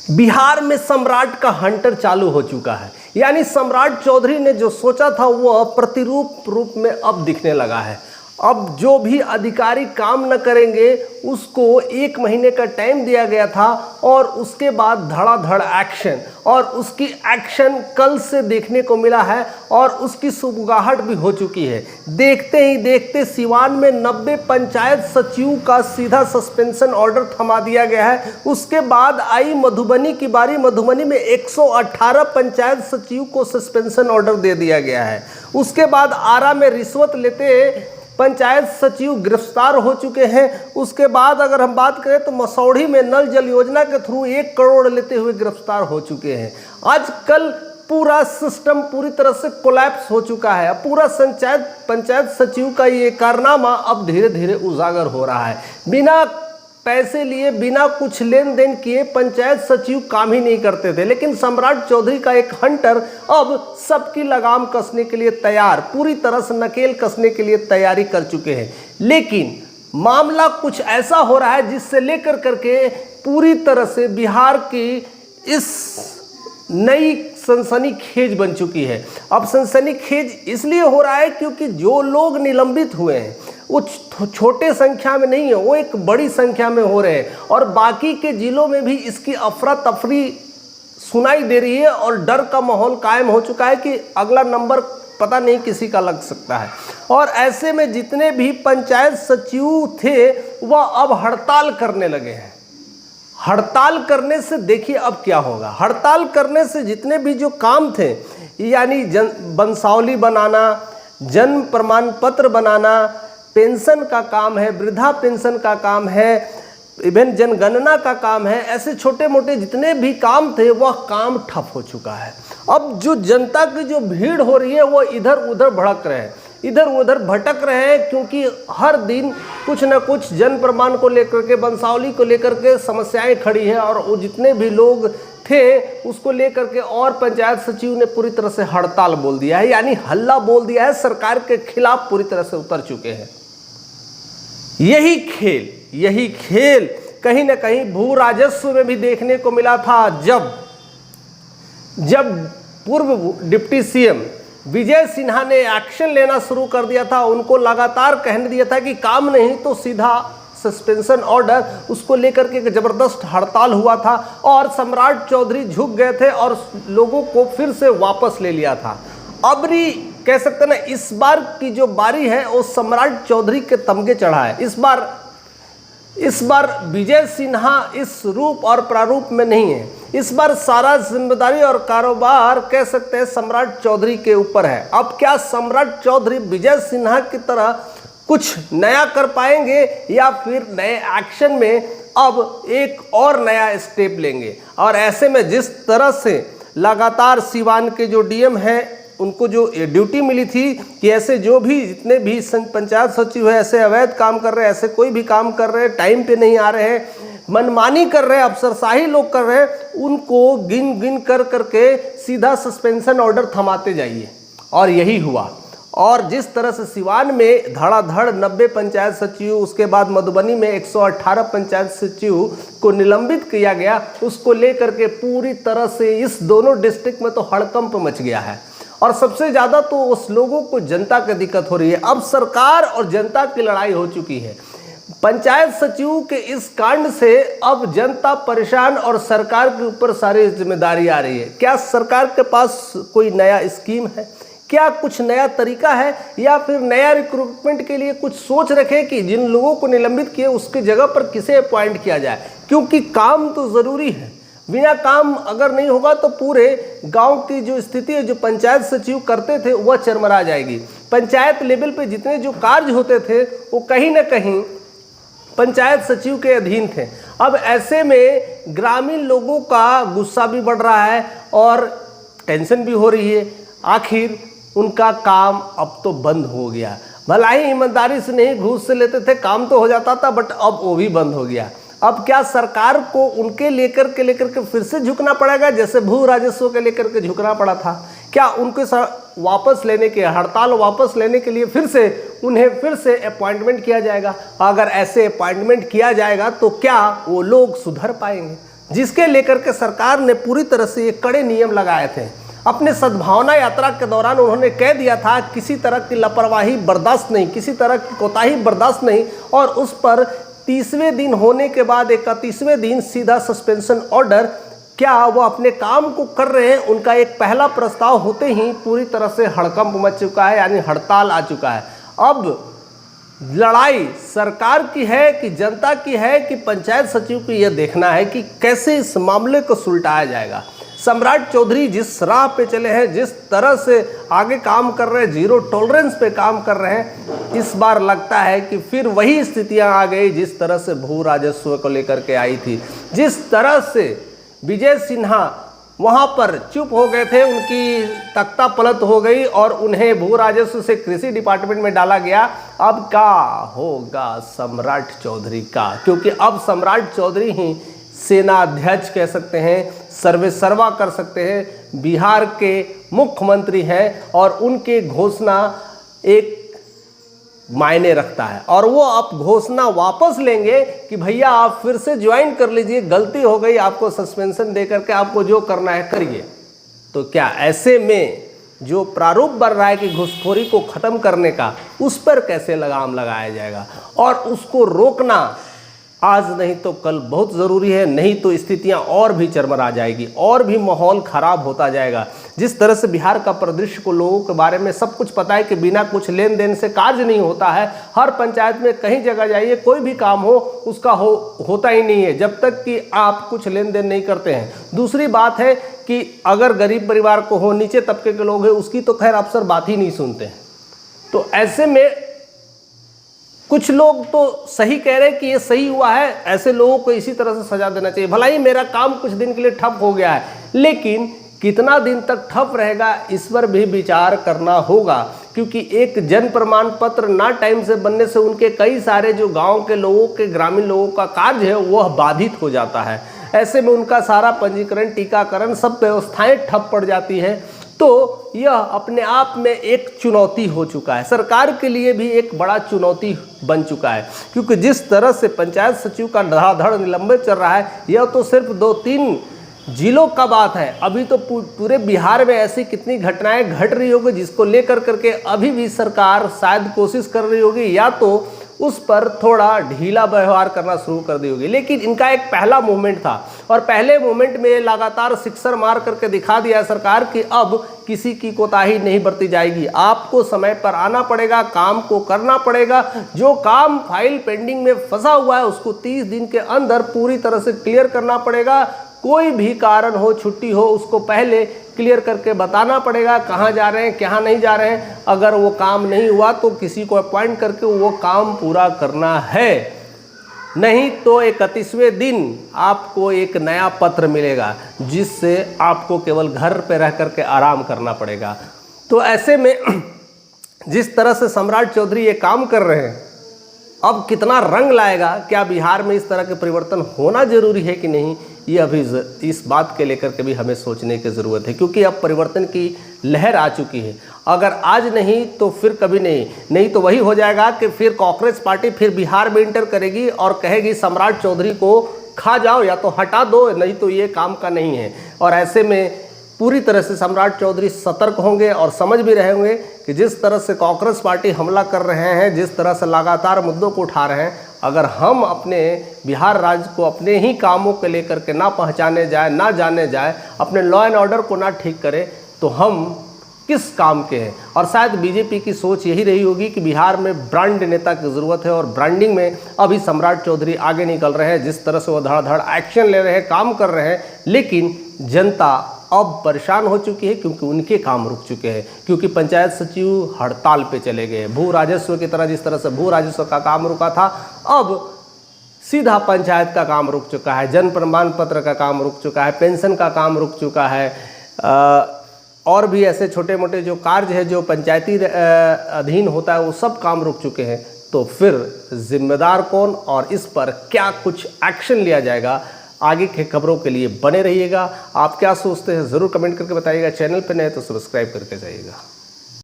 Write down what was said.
बिहार में सम्राट का हंटर चालू हो चुका है। यानी सम्राट चौधरी ने जो सोचा था वह प्रतिरूप रूप में अब दिखने लगा है। अब जो भी अधिकारी काम न करेंगे उसको 1 महीने का टाइम दिया गया था और उसके बाद धड़ाधड़ एक्शन, और उसकी एक्शन कल से देखने को मिला है और उसकी सुगबुगाहट भी हो चुकी है। देखते ही देखते सिवान में 90 पंचायत सचिव का सीधा सस्पेंशन ऑर्डर थमा दिया गया है। उसके बाद आई मधुबनी की बारी। मधुबनी में 118 पंचायत सचिव को सस्पेंशन ऑर्डर दे दिया गया है। उसके बाद आरा में रिश्वत लेते पंचायत सचिव गिरफ्तार हो चुके हैं। उसके बाद अगर हम बात करें तो मसौढ़ी में नल जल योजना के थ्रू 1 करोड़ लेते हुए गिरफ्तार हो चुके हैं। आजकल पूरा सिस्टम पूरी तरह से कोलैप्स हो चुका है। पूरा पंचायत सचिव का ये कारनामा अब धीरे धीरे उजागर हो रहा है। बिना पैसे लिए, बिना कुछ लेन देन किए पंचायत सचिव काम ही नहीं करते थे, लेकिन सम्राट चौधरी का एक हंटर अब सबकी लगाम कसने के लिए तैयार, पूरी तरह से नकेल कसने के लिए तैयारी कर चुके हैं। लेकिन मामला कुछ ऐसा हो रहा है जिससे लेकर करके पूरी तरह से बिहार की इस नई सनसनीखेज बन चुकी है। अब सनसनीखेज इसलिए हो रहा है क्योंकि जो लोग निलंबित हुए हैं वो छोटे संख्या में नहीं है, वो एक बड़ी संख्या में हो रहे हैं और बाकी के जिलों में भी इसकी अफरा तफरी सुनाई दे रही है और डर का माहौल कायम हो चुका है कि अगला नंबर पता नहीं किसी का लग सकता है। और ऐसे में जितने भी पंचायत सचिव थे वह अब हड़ताल करने लगे हैं। हड़ताल करने से देखिए अब क्या होगा। हड़ताल करने से जितने भी जो काम थे, यानी वंशावली बनाना, जन्म प्रमाण पत्र बनाना, पेंशन का काम है, वृद्धा पेंशन का काम है, इवन जनगणना का काम है, ऐसे छोटे मोटे जितने भी काम थे वह काम ठप हो चुका है। अब जो जनता की जो भीड़ हो रही है वो इधर उधर भड़क रहे हैं, इधर उधर भटक रहे हैं, क्योंकि हर दिन कुछ न कुछ जन प्रमाण को लेकर के, वंशावली को लेकर के समस्याएं खड़ी है और वो जितने भी लोग थे उसको लेकर के और पंचायत सचिव ने पूरी तरह से हड़ताल बोल दिया है, यानी हल्ला बोल दिया है, सरकार के खिलाफ पूरी तरह से उतर चुके हैं। यही खेल कहीं ना कहीं भू राजस्व में भी देखने को मिला था। जब पूर्व डिप्टी सीएम विजय सिन्हा ने एक्शन लेना शुरू कर दिया था, उनको लगातार कहने दिया था कि काम नहीं तो सीधा सस्पेंशन ऑर्डर, उसको लेकर के जबरदस्त हड़ताल हुआ था और सम्राट चौधरी झुक गए थे और लोगों को फिर से वापस ले लिया था। अबरी कह सकते ना, इस बार की जो बारी है वो सम्राट चौधरी के तमगे चढ़ा है। इस बार विजय सिन्हा इस रूप और प्रारूप में नहीं है। इस बार सारा जिम्मेदारी और कारोबार कह सकते हैं सम्राट चौधरी के ऊपर है। अब क्या सम्राट चौधरी विजय सिन्हा की तरह कुछ नया कर पाएंगे या फिर नए एक्शन में अब एक और नया स्टेप लेंगे? और ऐसे में जिस तरह से लगातार सिवान के जो डीएम हैं उनको जो ड्यूटी मिली थी कि ऐसे जो भी जितने भी पंचायत सचिव है ऐसे अवैध काम कर रहे हैं, ऐसे कोई भी काम कर रहे हैं, टाइम पे नहीं आ रहे हैं, मनमानी कर रहे हैं, अफसरशाही लोग कर रहे हैं, उनको गिन गिन कर करके सीधा सस्पेंशन ऑर्डर थमाते जाइए। और यही हुआ। और जिस तरह से सिवान में धड़ाधड़ 90 पंचायत सचिव, उसके बाद मधुबनी में 118 पंचायत सचिव को निलंबित किया गया, उसको लेकर के पूरी तरह से इस दोनों डिस्ट्रिक्ट में तो हड़कंप मच गया है। और सबसे ज़्यादा तो उस लोगों को जनता की दिक्कत हो रही है। अब सरकार और जनता की लड़ाई हो चुकी है। पंचायत सचिव के इस कांड से अब जनता परेशान और सरकार के ऊपर सारी जिम्मेदारी आ रही है। क्या सरकार के पास कोई नया स्कीम है? क्या कुछ नया तरीका है या फिर नया रिक्रूटमेंट के लिए कुछ सोच रखे कि जिन लोगों को निलंबित किए उसके जगह पर किसे अपॉइंट किया जाए? क्योंकि काम तो ज़रूरी है। बिना काम अगर नहीं होगा तो पूरे गांव की जो स्थिति है, जो पंचायत सचिव करते थे वह चरमरा जाएगी। पंचायत लेवल पे जितने जो कार्य होते थे वो कहीं ना कहीं पंचायत सचिव के अधीन थे। अब ऐसे में ग्रामीण लोगों का गुस्सा भी बढ़ रहा है और टेंशन भी हो रही है। आखिर उनका काम अब तो बंद हो गया। भला ही ईमानदारी से नहीं घूस से लेते थे, काम तो हो जाता था, बट अब वो भी बंद हो गया। अब क्या सरकार को उनके लेकर के फिर से झुकना पड़ेगा, जैसे भू राजस्व के लेकर के झुकना पड़ा था? क्या उनके वापस लेने के, हड़ताल वापस लेने के लिए उन्हें फिर से अपॉइंटमेंट किया जाएगा? अगर ऐसे अपॉइंटमेंट किया जाएगा तो क्या वो लोग सुधर पाएंगे? जिसके लेकर के सरकार ने पूरी तरह से ये कड़े नियम लगाए थे। अपने सद्भावना यात्रा के दौरान उन्होंने कह दिया था किसी तरह की लापरवाही बर्दाश्त नहीं, किसी तरह की कोताही बर्दाश्त नहीं, और उस पर 30वें दिन होने के बाद 31वें दिन सीधा सस्पेंशन ऑर्डर। क्या वो अपने काम को कर रहे हैं? उनका एक पहला प्रस्ताव होते ही पूरी तरह से हड़कंप मच चुका है, यानी हड़ताल आ चुका है। अब लड़ाई सरकार की है कि जनता की है कि पंचायत सचिव को यह देखना है कि कैसे इस मामले को सुलटाया जाएगा। सम्राट चौधरी जिस राह पे चले हैं, जिस तरह से आगे काम कर रहे हैं, जीरो टॉलरेंस पे काम कर रहे हैं, इस बार लगता है कि फिर वही स्थितियां आ गई जिस तरह से भू राजस्व को लेकर के आई थी। जिस तरह से विजय सिन्हा वहाँ पर चुप हो गए थे, उनकी तख्ता पलट हो गई और उन्हें भू राजस्व से कृषि डिपार्टमेंट में डाला गया। अब क्या होगा सम्राट चौधरी का? क्योंकि अब सम्राट चौधरी ही सेनाध्यक्ष कह सकते हैं, सर्वेसर्वा कर सकते हैं, बिहार के मुख्यमंत्री हैं, और उनके घोषणा एक मायने रखता है। और वो आप घोषणा वापस लेंगे कि भैया आप फिर से ज्वाइन कर लीजिए, गलती हो गई, आपको सस्पेंशन दे करके आपको जो करना है करिए। तो क्या ऐसे में जो प्रारूप बन रहा है कि घूसखोरी को ख़त्म करने का, उस पर कैसे लगाम लगाया जाएगा? और उसको रोकना आज नहीं तो कल बहुत ज़रूरी है, नहीं तो स्थितियां और भी चरमरा जाएगी और भी माहौल ख़राब होता जाएगा। जिस तरह से बिहार का परिदृश्य को लोगों के बारे में सब कुछ पता है कि बिना कुछ लेन देन से कार्य नहीं होता है। हर पंचायत में कहीं जगह जाइए, कोई भी काम हो उसका होता ही नहीं है जब तक कि आप कुछ लेन देन नहीं करते हैं। दूसरी बात है कि अगर गरीब परिवार को हो, नीचे तबके के लोग हैं, उसकी तो खैर अफसर बात ही नहीं सुनते हैं। तो ऐसे में कुछ लोग तो सही कह रहे हैं कि ये सही हुआ है, ऐसे लोगों को इसी तरह से सजा देना चाहिए। भला ही मेरा काम कुछ दिन के लिए ठप हो गया है, लेकिन कितना दिन तक ठप रहेगा इस पर भी विचार करना होगा, क्योंकि एक जन प्रमाण पत्र ना टाइम से बनने से उनके कई सारे जो गांव के लोगों के, ग्रामीण लोगों का कार्य है वह बाधित हो जाता है। ऐसे में उनका सारा पंजीकरण, टीकाकरण, सब व्यवस्थाएं ठप पड़ जाती है। तो यह अपने आप में एक चुनौती हो चुका है, सरकार के लिए भी एक बड़ा चुनौती बन चुका है। क्योंकि जिस तरह से पंचायत सचिव का धड़ाधड़ निलंबित चल रहा है, यह तो सिर्फ 2-3 जिलों का बात है। अभी तो पूरे बिहार में ऐसी कितनी घटनाएं घट रही होगी जिसको लेकर करके अभी भी सरकार शायद कोशिश कर रही होगी या तो उस पर थोड़ा ढीला व्यवहार करना शुरू कर दी होगी। लेकिन इनका एक पहला मूवमेंट था और पहले मूवमेंट में लगातार सिक्सर मार करके दिखा दिया है सरकार कि अब किसी की कोताही नहीं बरती जाएगी। आपको समय पर आना पड़ेगा, काम को करना पड़ेगा। जो काम फाइल पेंडिंग में फंसा हुआ है उसको 30 दिन के अंदर पूरी तरह से क्लियर करना पड़ेगा। कोई भी कारण हो, छुट्टी हो, उसको पहले क्लियर करके बताना पड़ेगा कहाँ जा रहे हैं, कहाँ नहीं जा रहे हैं। अगर वो काम नहीं हुआ तो किसी को अपॉइंट करके वो काम पूरा करना है, नहीं तो 31वें दिन आपको एक नया पत्र मिलेगा जिससे आपको केवल घर पे रह करके आराम करना पड़ेगा। तो ऐसे में जिस तरह से सम्राट चौधरी ये काम कर रहे हैं, अब कितना रंग लाएगा, क्या बिहार में इस तरह के परिवर्तन होना जरूरी है कि नहीं, ये अभी इस बात के लेकर के भी हमें सोचने की ज़रूरत है। क्योंकि अब परिवर्तन की लहर आ चुकी है। अगर आज नहीं तो फिर कभी नहीं तो वही हो जाएगा कि फिर कांग्रेस पार्टी फिर बिहार में इंटर करेगी और कहेगी सम्राट चौधरी को खा जाओ या तो हटा दो, नहीं तो ये काम का नहीं है। और ऐसे में पूरी तरह से सम्राट चौधरी सतर्क होंगे और समझ भी रहे होंगे कि जिस तरह से कांग्रेस पार्टी हमला कर रहे हैं, जिस तरह से लगातार मुद्दों को उठा रहे हैं, अगर हम अपने बिहार राज्य को अपने ही कामों के लेकर के ना पहचाने जाए, ना जाने जाए, अपने लॉ एंड ऑर्डर को ना ठीक करें, तो हम किस काम के हैं। और शायद बीजेपी की सोच यही रही होगी कि बिहार में ब्रांड नेता की ज़रूरत है और ब्रांडिंग में अभी सम्राट चौधरी आगे निकल रहे हैं। जिस तरह से वो धड़ाधड़ एक्शन ले रहे हैं, काम कर रहे हैं, लेकिन जनता अब परेशान हो चुकी है क्योंकि उनके काम रुक चुके हैं। क्योंकि पंचायत सचिव हड़ताल पे चले गए। भू राजस्व की तरह जिस तरह से भू राजस्व का काम रुका था, अब सीधा पंचायत का काम रुक चुका है, जन प्रमाण पत्र का काम रुक चुका है, पेंशन का काम रुक चुका है, और भी ऐसे छोटे मोटे जो कार्य है जो पंचायती अधीन होता है वो सब काम रुक चुके हैं। तो फिर जिम्मेदार कौन और इस पर क्या कुछ एक्शन लिया जाएगा, आगे के खबरों के लिए बने रहिएगा। आप क्या सोचते हैं ज़रूर कमेंट करके बताइएगा। चैनल पर नए तो सब्सक्राइब करके जाइएगा।